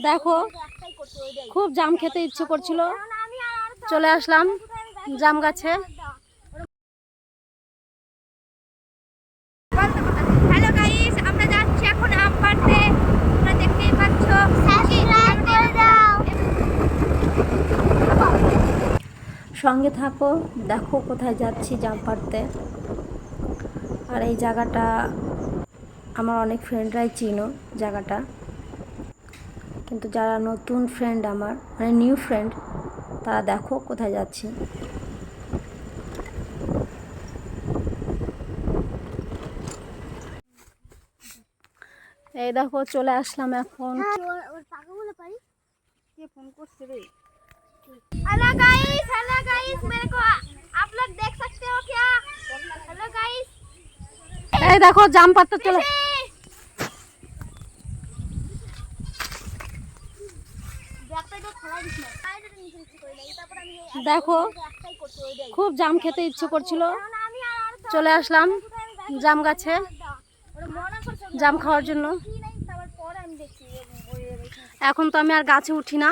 দেখো খুব জাম খেতে ইচ্ছে করছিল, চলে আসলাম জাম গাছে। হ্যালো গাইস, আমরা যাচ্ছি এখন আম পাড়তে। তোমরা দেখতেই পাচ্ছ। সাবস্ক্রাইব করে দাও। সঙ্গে থাকো, দেখো কোথায় যাচ্ছি জাম পাড়তে। আর এই জায়গাটা আমার অনেক ফ্রেন্ডরাই চিনো জায়গাটা, কিন্তু যারা নতুন ফ্রেন্ড আমার মানে নিউ ফ্রেন্ড, তারা দেখো কোথায় যাচ্ছি। এই দেখো চলে আসলাম এখন। हेलो गाइस, मेरे को आप लोग देख सकते हो क्या? हेलो गाइस, এই দেখো জাম পাড়তে চলে। দেখো খুব জাম খেতে ইচ্ছে করছিল, চলে আসলাম জাম গাছে জাম খাওয়ার জন্য। এখন তো আমি আর গাছে উঠি না,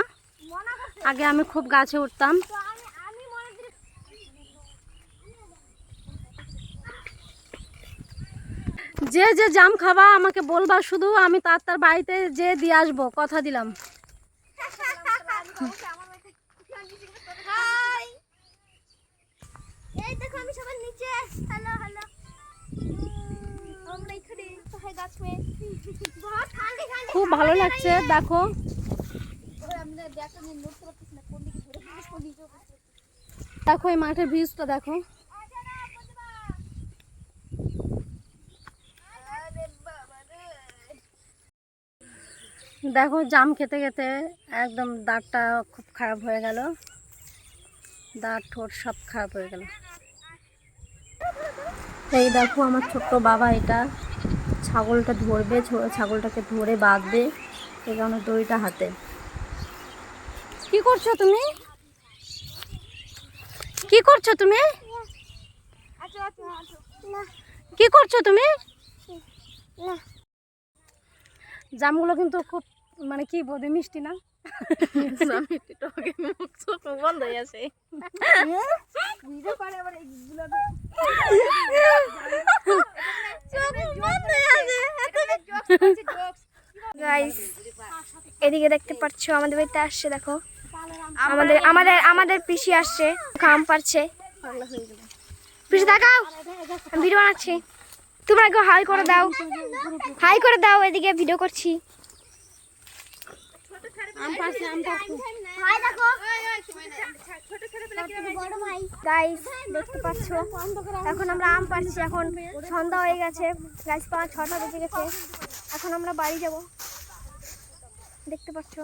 আগে আমি খুব গাছে উঠতাম। যে যে জাম খাবা আমাকে বলবা, শুধু আমি তার বাড়িতে যে দিয়ে আসবো, কথা দিলাম। এই দেখো আমি সবার নিচে। হ্যালো হ্যালো, আমরা এখানে কোথায় গাছ মে বহুত ঠান্ডা ঠান্ডা, খুব ভালো লাগছে। দেখো আমরা দেখো নিয়ে নড়তে পারতেছি না, কোন দিকে ঘুরে কোন দিকে। দেখো এই মাঠের ভিউজটা দেখো। দেখো জাম খেতে খেতে একদম দাঁতটা খুব খারাপ হয়ে গেল, দাঁত ঠোঁট সব খারাপ হয়ে গেল। এই দেখো আমার ছোট্ট বাবা এটা ছাগলটা ধরবে, ছাগলটাকে ধরে বাঁধবে, এই কারণে দড়িটা হাতে। কি করছো তুমি? কি করছো তুমি? কি করছো তুমি? জামগুলো কিন্তু খুব মানে কি বলবো, মিষ্টি না? বন্ধ হয়ে আছে। গাইস এদিকে দেখতে পাচ্ছ আমাদের বাড়িতে আসছে, দেখো আমাদের আমাদের আমাদের পিসি আসছে, আম পাড়ছে। পিসি দেখাও, আমি ভিডিও বানাচ্ছি, তোমরা একটু হাই করে দাও, হাই করে দাও, এদিকে ভিডিও করছি। গাইস দেখতে পাচ্ছ এখন আমরা আম পাড়ছি, এখন সন্ধ্যা হয়ে গেছে, গাইস 5-6টা বেজে গেছে, এখন আমরা বাড়ি যাব, দেখতে পাচ্ছ।